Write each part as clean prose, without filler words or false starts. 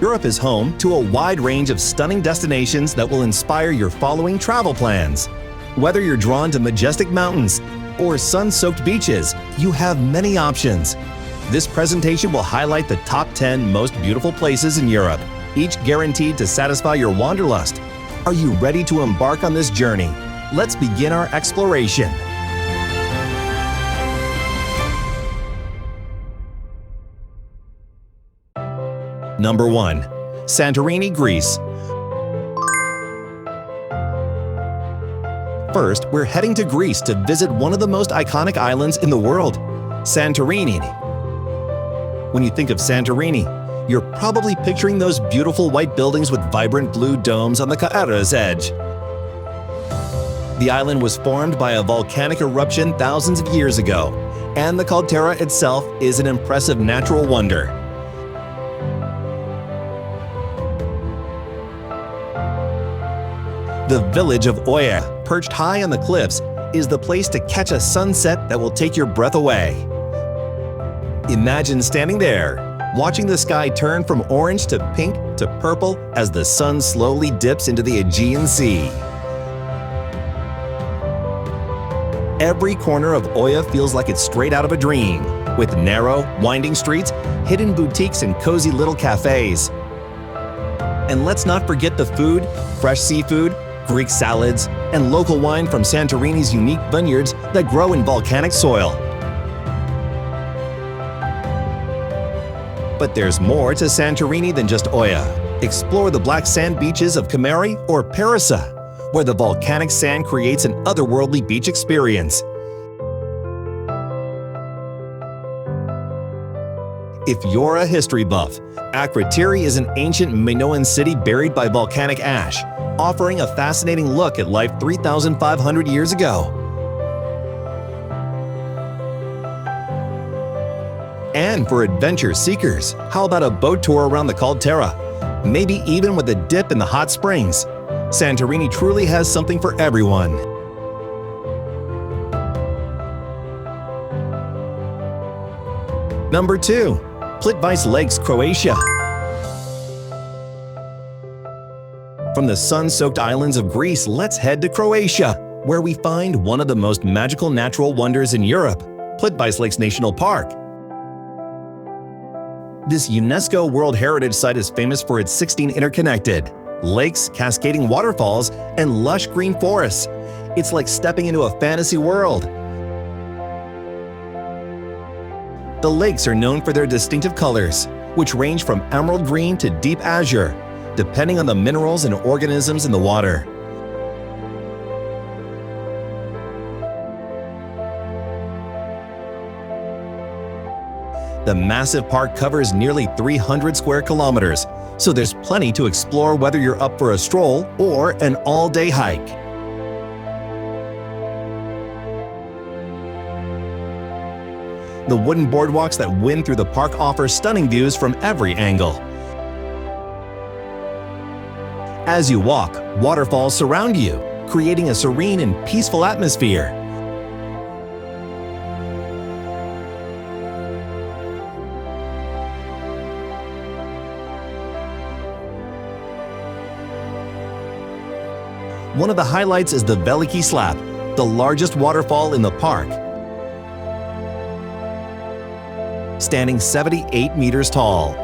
Europe is home to a wide range of stunning destinations that will inspire your following travel plans. Whether you're drawn to majestic mountains or sun-soaked beaches, you have many options. This presentation will highlight the top 10 most beautiful places in Europe, each guaranteed to satisfy your wanderlust. Are you ready to embark on this journey? Let's begin our exploration. Number 1. Santorini, Greece. First, we're heading to Greece to visit one of the most iconic islands in the world, Santorini. When you think of Santorini, you're probably picturing those beautiful white buildings with vibrant blue domes on the Terre's edge. The island was formed by a volcanic eruption thousands of years ago, and the caldera itself is an impressive natural wonder. The village of Oia, perched high on the cliffs, is the place to catch a sunset that will take your breath away. Imagine standing there, watching the sky turn from orange to pink to purple as the sun slowly dips into the Aegean Sea. Every corner of Oia feels like it's straight out of a dream, with narrow, winding streets, hidden boutiques, and cozy little cafes. And let's not forget the food: fresh seafood, Greek salads, and local wine from Santorini's unique vineyards that grow in volcanic soil. But there's more to Santorini than just Oia. Explore the black sand beaches of Cameri or Parissa, where the volcanic sand creates an otherworldly beach experience. If you're a history buff, Akrotiri is an ancient Minoan city buried by volcanic ash, offering a fascinating look at life 3,500 years ago. And for adventure seekers, how about a boat tour around the caldera? Maybe even with a dip in the hot springs. Santorini truly has something for everyone. Number 2. Plitvice Lakes, Croatia. From the sun-soaked islands of Greece, let's head to Croatia, where we find one of the most magical natural wonders in Europe, Plitvice Lakes National Park. This UNESCO World Heritage Site is famous for its 16 interconnected lakes, cascading waterfalls, and lush green forests. It's like stepping into a fantasy world. The lakes are known for their distinctive colors, which range from emerald green to deep azure, depending on the minerals and organisms in the water. The massive park covers nearly 300 square kilometers, so there's plenty to explore whether you're up for a stroll or an all-day hike. The wooden boardwalks that wind through the park offer stunning views from every angle. As you walk, waterfalls surround you, creating a serene and peaceful atmosphere. One of the highlights is the Veliki Slap, the largest waterfall in the park. Standing 78 meters tall.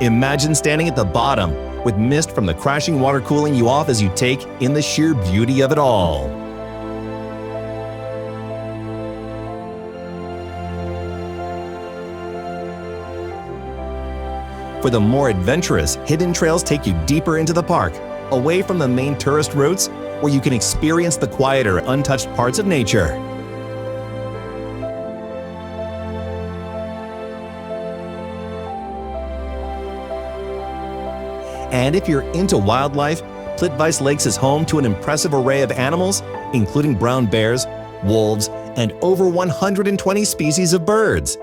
Imagine standing at the bottom, with mist from the crashing water cooling you off as you take in the sheer beauty of it all. For the more adventurous, hidden trails take you deeper into the park, away from the main tourist routes, where you can experience the quieter, untouched parts of nature. And if you're into wildlife, Plitvice Lakes is home to an impressive array of animals, including brown bears, wolves, and over 120 species of birds.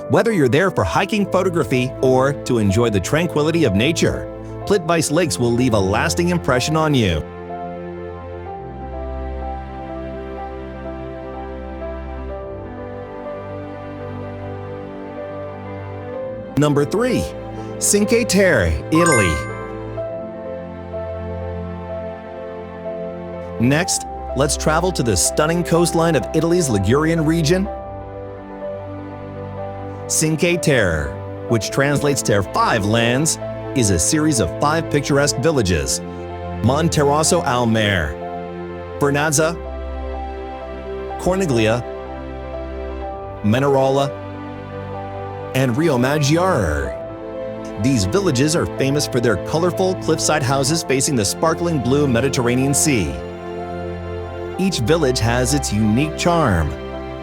Whether you're there for hiking, photography, or to enjoy the tranquility of nature, Plitvice Lakes will leave a lasting impression on you. Number 3. Cinque Terre, Italy. Next, let's travel to the stunning coastline of Italy's Ligurian region. Cinque Terre, which translates to 5 lands, is a series of 5 picturesque villages: Monterosso al Mare, Vernazza, Corniglia, Menarola, and Riomaggiore. These villages are famous for their colorful cliffside houses facing the sparkling blue Mediterranean Sea. Each village has its unique charm.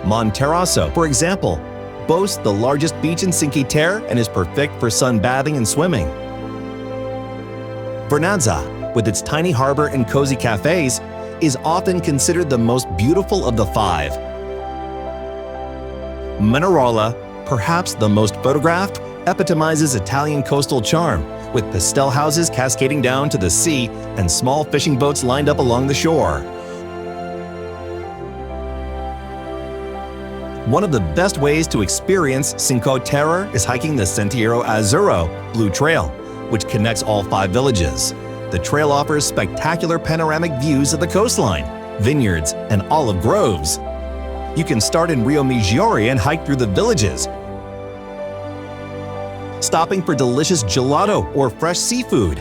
Monterosso, for example, boasts the largest beach in Cinque Terre and is perfect for sunbathing and swimming. Vernazza, with its tiny harbor and cozy cafes, is often considered the most beautiful of the 5. Menarola, perhaps the most photographed, epitomizes Italian coastal charm, with pastel houses cascading down to the sea and small fishing boats lined up along the shore. One of the best ways to experience Cinque Terre is hiking the Sentiero Azzurro Blue Trail, which connects all 5 villages. The trail offers spectacular panoramic views of the coastline, vineyards, and olive groves. You can start in Riomaggiore and hike through the villages, stopping for delicious gelato or fresh seafood.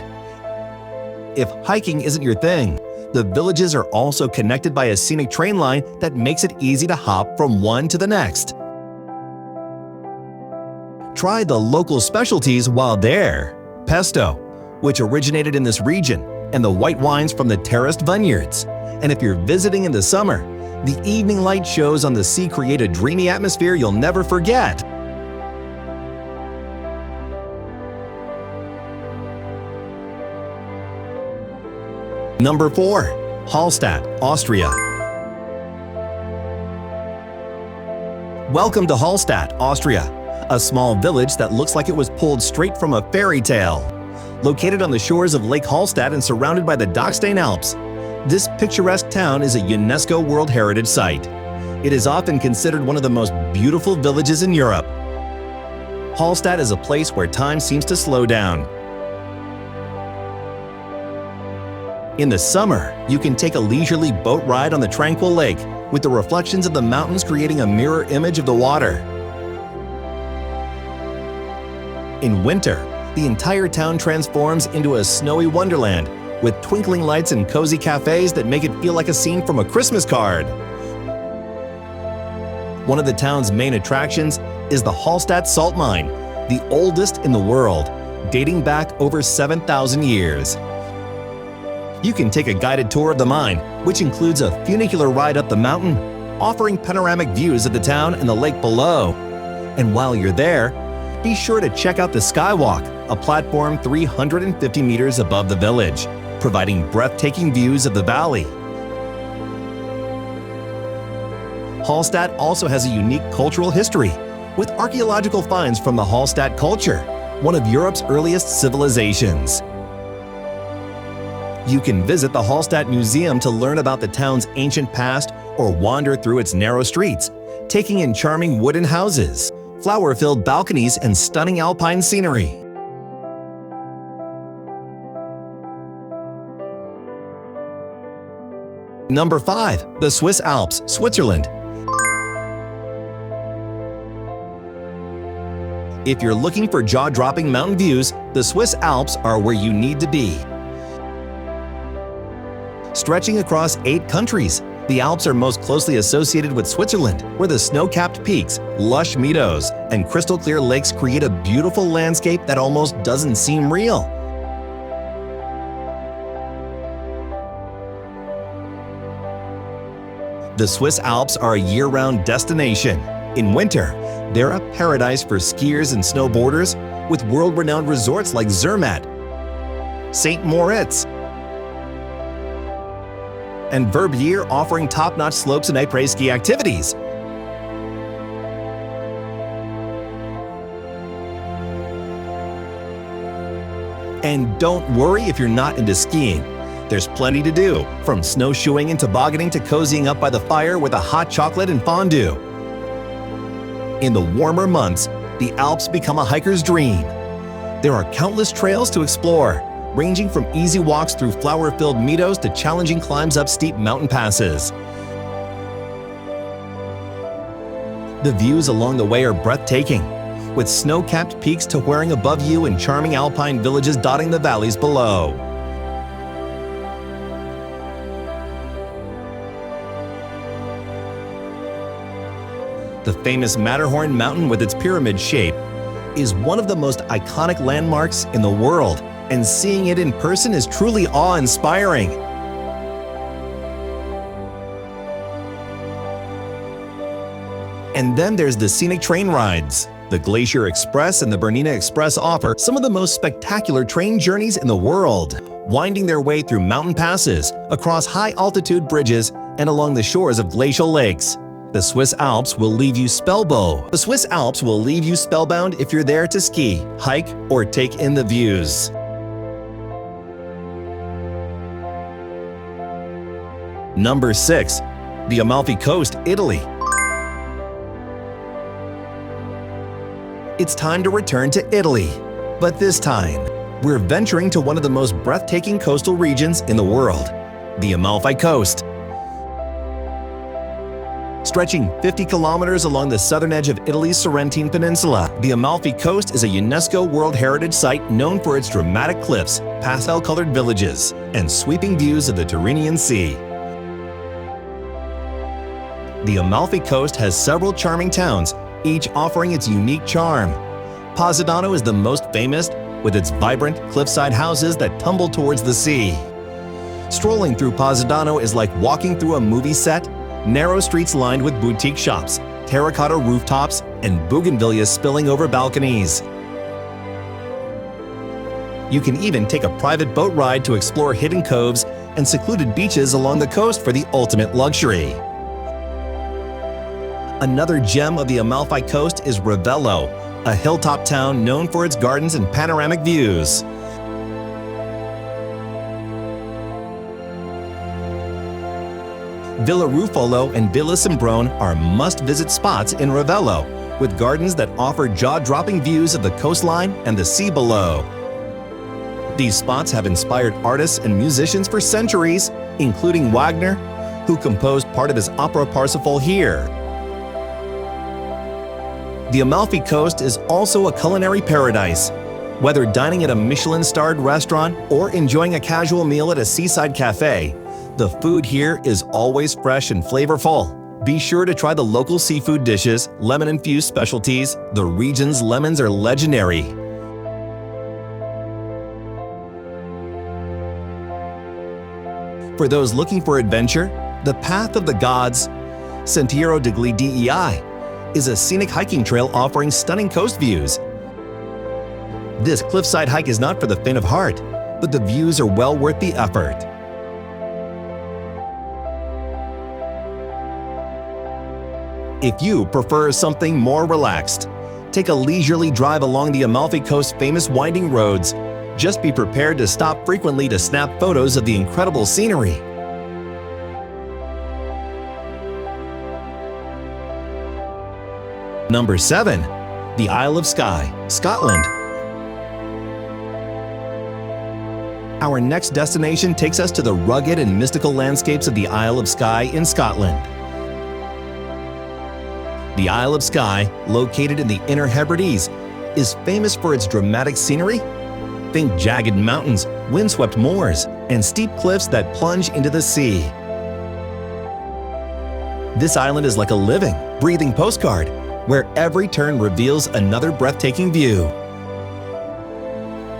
If hiking isn't your thing, the villages are also connected by a scenic train line that makes it easy to hop from one to the next. Try the local specialties while there: pesto, which originated in this region, and the white wines from the terraced vineyards. And if you're visiting in the summer, the evening light shows on the sea create a dreamy atmosphere you'll never forget. Number 4. Hallstatt, Austria. Welcome to Hallstatt, Austria, a small village that looks like it was pulled straight from a fairy tale. Located on the shores of Lake Hallstatt and surrounded by the Dachstein Alps, this picturesque town is a UNESCO World Heritage Site. It is often considered one of the most beautiful villages in Europe. Hallstatt is a place where time seems to slow down. In the summer, you can take a leisurely boat ride on the tranquil lake, with the reflections of the mountains creating a mirror image of the water. In winter, the entire town transforms into a snowy wonderland, with twinkling lights and cozy cafes that make it feel like a scene from a Christmas card. One of the town's main attractions is the Hallstatt salt mine, the oldest in the world, dating back over 7,000 years. You can take a guided tour of the mine, which includes a funicular ride up the mountain, offering panoramic views of the town and the lake below. And while you're there, be sure to check out the Skywalk, a platform 350 meters above the village, providing breathtaking views of the valley. Hallstatt also has a unique cultural history, with archaeological finds from the Hallstatt culture, one of Europe's earliest civilizations. You can visit the Hallstatt Museum to learn about the town's ancient past or wander through its narrow streets, taking in charming wooden houses, flower-filled balconies, and stunning alpine scenery. Number 5. The Swiss Alps, Switzerland. If you're looking for jaw-dropping mountain views, the Swiss Alps are where you need to be. Stretching across 8 countries, the Alps are most closely associated with Switzerland, where the snow-capped peaks, lush meadows, and crystal-clear lakes create a beautiful landscape that almost doesn't seem real. The Swiss Alps are a year-round destination. In winter, they're a paradise for skiers and snowboarders, with world-renowned resorts like Zermatt, St. Moritz, and Verbier offering top-notch slopes and après-ski activities. And don't worry if you're not into skiing. There's plenty to do, from snowshoeing and tobogganing to cozying up by the fire with a hot chocolate and fondue. In the warmer months, the Alps become a hiker's dream. There are countless trails to explore, ranging from easy walks through flower-filled meadows to challenging climbs up steep mountain passes. The views along the way are breathtaking, with snow-capped peaks towering above you and charming alpine villages dotting the valleys below. The famous Matterhorn mountain with its pyramid shape is one of the most iconic landmarks in the world, and seeing it in person is truly awe-inspiring. And then there's the scenic train rides. The Glacier Express and the Bernina Express offer some of the most spectacular train journeys in the world, winding their way through mountain passes, across high-altitude bridges, and along the shores of glacial lakes. The Swiss Alps will leave you spellbound if you're there to ski, hike, or take in the views. Number 6. The Amalfi Coast, Italy. It's time to return to Italy, but this time, we're venturing to one of the most breathtaking coastal regions in the world, the Amalfi Coast. Stretching 50 kilometers along the southern edge of Italy's Sorrentine Peninsula, the Amalfi Coast is a UNESCO World Heritage Site known for its dramatic cliffs, pastel-colored villages, and sweeping views of the Tyrrhenian Sea. The Amalfi Coast has several charming towns, each offering its unique charm. Positano is the most famous, with its vibrant cliffside houses that tumble towards the sea. Strolling through Positano is like walking through a movie set. Narrow streets lined with boutique shops, terracotta rooftops, and bougainvilleas spilling over balconies. You can even take a private boat ride to explore hidden coves and secluded beaches along the coast for the ultimate luxury. Another gem of the Amalfi Coast is Ravello, a hilltop town known for its gardens and panoramic views. Villa Ruffolo and Villa Simbrone are must-visit spots in Ravello, with gardens that offer jaw-dropping views of the coastline and the sea below. These spots have inspired artists and musicians for centuries, including Wagner, who composed part of his opera Parsifal here. The Amalfi Coast is also a culinary paradise. Whether dining at a Michelin-starred restaurant or enjoying a casual meal at a seaside cafe, the food here is always fresh and flavorful. Be sure to try the local seafood dishes, lemon-infused specialties. The region's lemons are legendary. For those looking for adventure, the Path of the Gods, Sentiero degli Dei, is a scenic hiking trail offering stunning coast views. This cliffside hike is not for the faint of heart, but the views are well worth the effort. If you prefer something more relaxed, take a leisurely drive along the Amalfi Coast's famous winding roads. Just be prepared to stop frequently to snap photos of the incredible scenery. Number 7. The Isle of Skye, Scotland. Our next destination takes us to the rugged and mystical landscapes of the Isle of Skye in Scotland. The Isle of Skye, located in the Inner Hebrides, is famous for its dramatic scenery. Think jagged mountains, windswept moors, and steep cliffs that plunge into the sea. This island is like a living, breathing postcard, where every turn reveals another breathtaking view.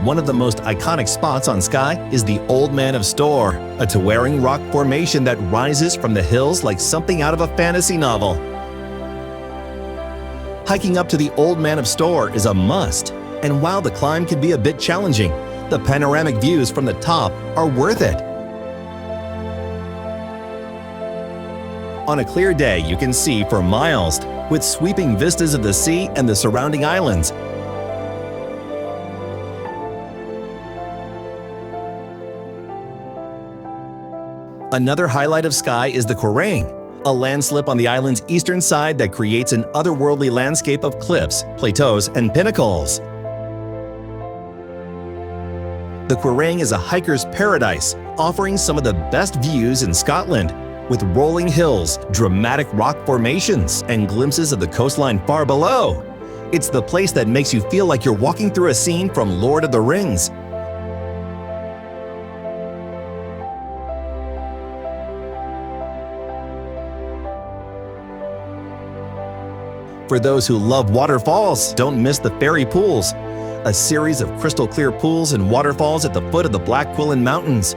One of the most iconic spots on Skye is the Old Man of Storr, a towering rock formation that rises from the hills like something out of a fantasy novel. Hiking up to the Old Man of Storr is a must, and while the climb can be a bit challenging, the panoramic views from the top are worth it. On a clear day, you can see for miles, with sweeping vistas of the sea and the surrounding islands. Another highlight of Skye is the Quiraing, a landslip on the island's eastern side that creates an otherworldly landscape of cliffs, plateaus, and pinnacles. The Quiraing is a hiker's paradise, offering some of the best views in Scotland, with rolling hills, dramatic rock formations, and glimpses of the coastline far below. It's the place that makes you feel like you're walking through a scene from Lord of the Rings. For those who love waterfalls, don't miss the fairy pools, a series of crystal clear pools and waterfalls at the foot of the Black Quillan Mountains.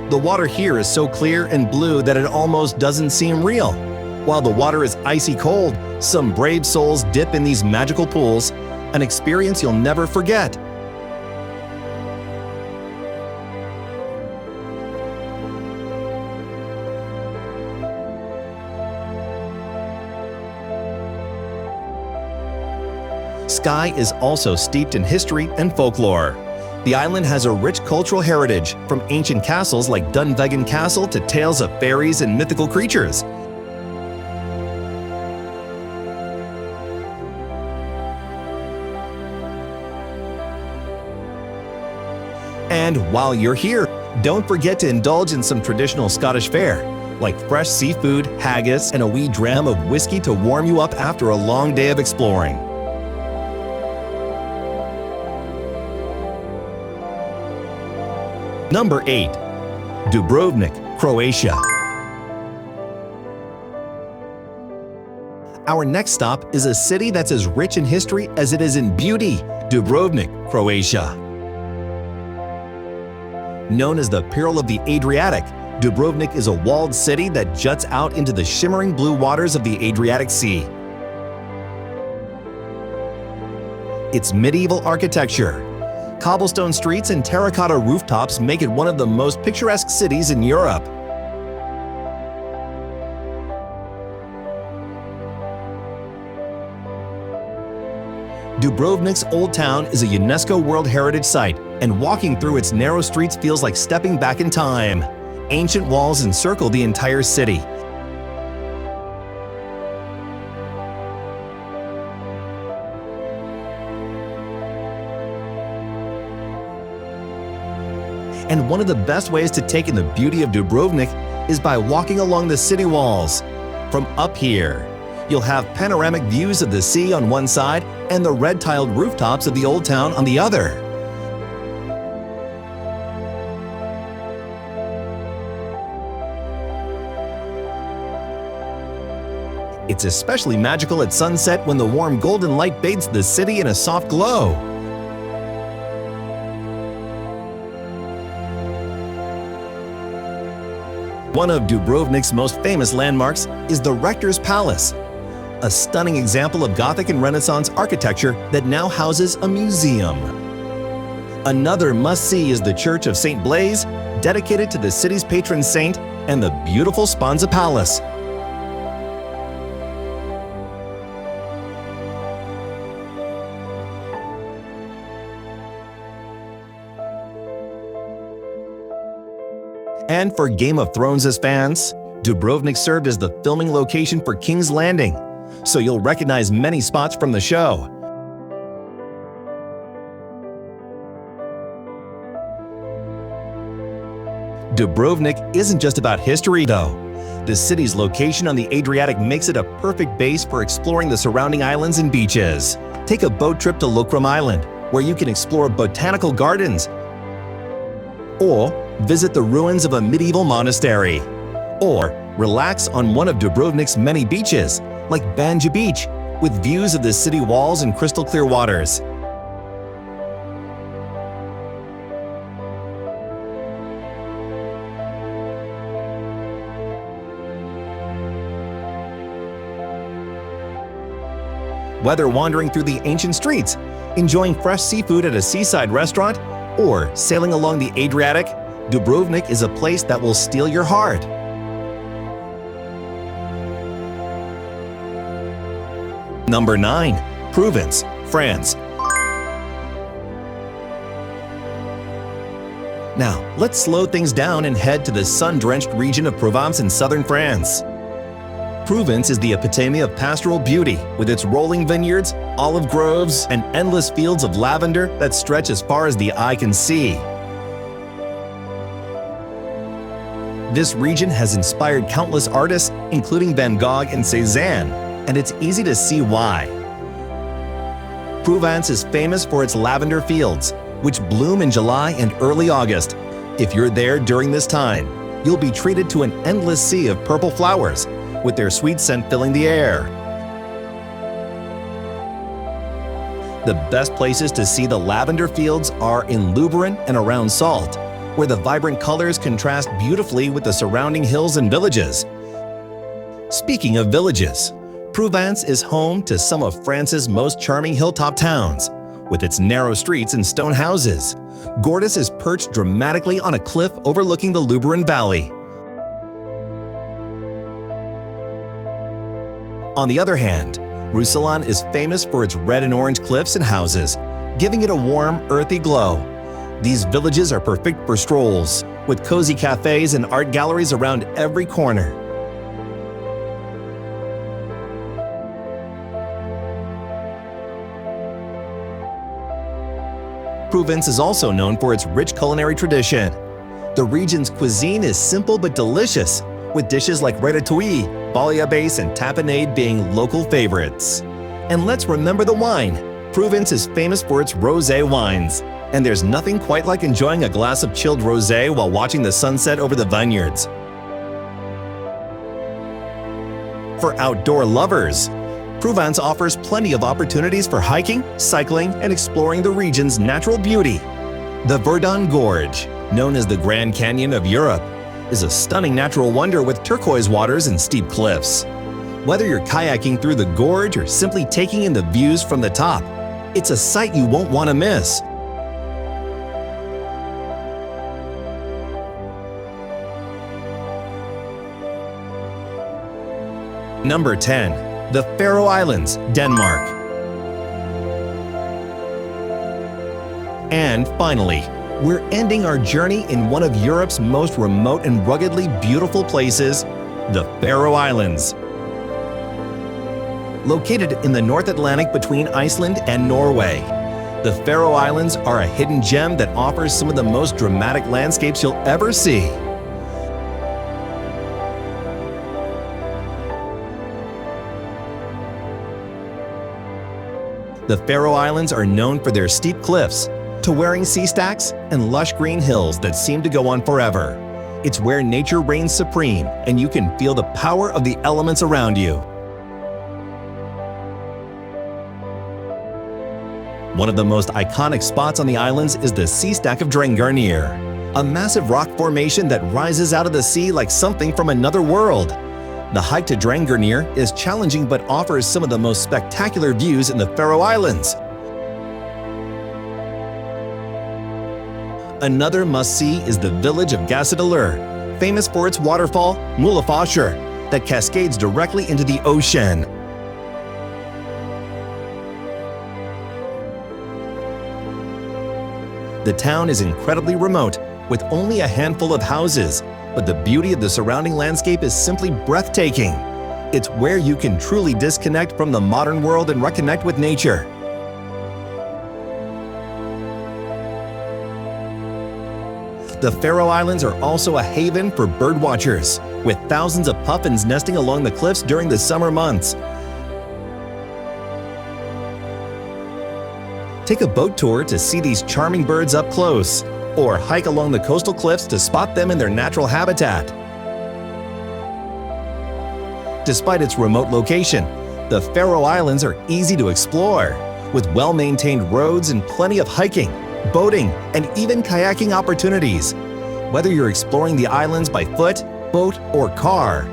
The water here is so clear and blue that it almost doesn't seem real. While the water is icy cold, some brave souls dip in these magical pools, an experience you'll never forget. Skye is also steeped in history and folklore. The island has a rich cultural heritage, from ancient castles like Dunvegan Castle to tales of fairies and mythical creatures. And while you're here, don't forget to indulge in some traditional Scottish fare, like fresh seafood, haggis, and a wee dram of whiskey to warm you up after a long day of exploring. Number 8. Dubrovnik, Croatia. Our next stop is a city that's as rich in history as it is in beauty, Dubrovnik, Croatia. Known as the Pearl of the Adriatic, Dubrovnik is a walled city that juts out into the shimmering blue waters of the Adriatic Sea. Its medieval architecture, cobblestone streets and terracotta rooftops make it one of the most picturesque cities in Europe. Dubrovnik's Old Town is a UNESCO World Heritage Site, and walking through its narrow streets feels like stepping back in time. Ancient walls encircle the entire city. And one of the best ways to take in the beauty of Dubrovnik is by walking along the city walls. From up here, you'll have panoramic views of the sea on one side and the red-tiled rooftops of the old town on the other. It's especially magical at sunset when the warm golden light bathes the city in a soft glow. One of Dubrovnik's most famous landmarks is the Rector's Palace, a stunning example of Gothic and Renaissance architecture that now houses a museum. Another must-see is the Church of St. Blaise, dedicated to the city's patron saint, and the beautiful Sponza Palace. And for Game of Thrones' fans, Dubrovnik served as the filming location for King's Landing, so you'll recognize many spots from the show. Dubrovnik isn't just about history, though. The city's location on the Adriatic makes it a perfect base for exploring the surrounding islands and beaches. Take a boat trip to Lokrum Island, where you can explore botanical gardens, or visit the ruins of a medieval monastery, or relax on one of Dubrovnik's many beaches, like Banja Beach, with views of the city walls and crystal clear waters. Whether wandering through the ancient streets, enjoying fresh seafood at a seaside restaurant, or sailing along the Adriatic, Dubrovnik is a place that will steal your heart. Number 9. Provence, France. Now, let's slow things down and head to the sun-drenched region of Provence in southern France. Provence is the epitome of pastoral beauty, with its rolling vineyards, olive groves, and endless fields of lavender that stretch as far as the eye can see. This region has inspired countless artists, including Van Gogh and Cézanne, and it's easy to see why. Provence is famous for its lavender fields, which bloom in July and early August. If you're there during this time, you'll be treated to an endless sea of purple flowers, with their sweet scent filling the air. The best places to see the lavender fields are in Luberon and around Salt, where the vibrant colors contrast beautifully with the surrounding hills and villages. Speaking of villages, Provence is home to some of France's most charming hilltop towns. With its narrow streets and stone houses, Gordes is perched dramatically on a cliff overlooking the Luberon Valley. On the other hand, Roussillon is famous for its red and orange cliffs and houses, giving it a warm, earthy glow. These villages are perfect for strolls, with cozy cafes and art galleries around every corner. Provence is also known for its rich culinary tradition. The region's cuisine is simple but delicious, with dishes like ratatouille, bouillabaisse, and tapenade being local favorites. And let's remember the wine. Provence is famous for its rosé wines, and there's nothing quite like enjoying a glass of chilled rosé while watching the sunset over the vineyards. For outdoor lovers, Provence offers plenty of opportunities for hiking, cycling, and exploring the region's natural beauty. The Verdon Gorge, known as the Grand Canyon of Europe, is a stunning natural wonder with turquoise waters and steep cliffs. Whether you're kayaking through the gorge or simply taking in the views from the top, it's a sight you won't want to miss. Number 10. The Faroe Islands, Denmark. And finally, we're ending our journey in one of Europe's most remote and ruggedly beautiful places, the Faroe Islands. Located in the North Atlantic between Iceland and Norway, the Faroe Islands are a hidden gem that offers some of the most dramatic landscapes you'll ever see. The Faroe Islands are known for their steep cliffs, towering sea stacks, and lush green hills that seem to go on forever. It's where nature reigns supreme, and you can feel the power of the elements around you. One of the most iconic spots on the islands is the sea stack of Drangarnir, a massive rock formation that rises out of the sea like something from another world. The hike to Drangarnir is challenging but offers some of the most spectacular views in the Faroe Islands. Another must-see is the village of Gassadalur, famous for its waterfall, Múlafossur, that cascades directly into the ocean. The town is incredibly remote, with only a handful of houses, but the beauty of the surrounding landscape is simply breathtaking. It's where you can truly disconnect from the modern world and reconnect with nature. The Faroe Islands are also a haven for birdwatchers, with thousands of puffins nesting along the cliffs during the summer months. Take a boat tour to see these charming birds up close, or hike along the coastal cliffs to spot them in their natural habitat. Despite its remote location, the Faroe Islands are easy to explore, with well-maintained roads and plenty of hiking, boating, and even kayaking opportunities. Whether you're exploring the islands by foot, boat, or car,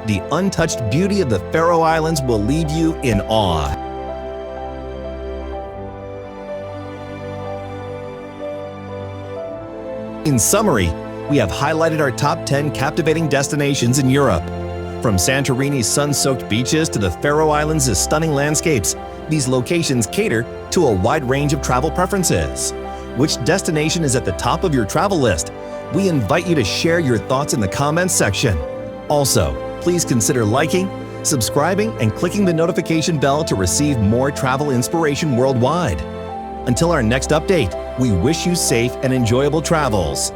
the untouched beauty of the Faroe Islands will leave you in awe. In summary, we have highlighted our top 10 captivating destinations in Europe. From Santorini's sun-soaked beaches to the Faroe Islands' stunning landscapes, these locations cater to a wide range of travel preferences. Which destination is at the top of your travel list? We invite you to share your thoughts in the comments section. Also, please consider liking, subscribing, and clicking the notification bell to receive more travel inspiration worldwide. Until our next update, we wish you safe and enjoyable travels.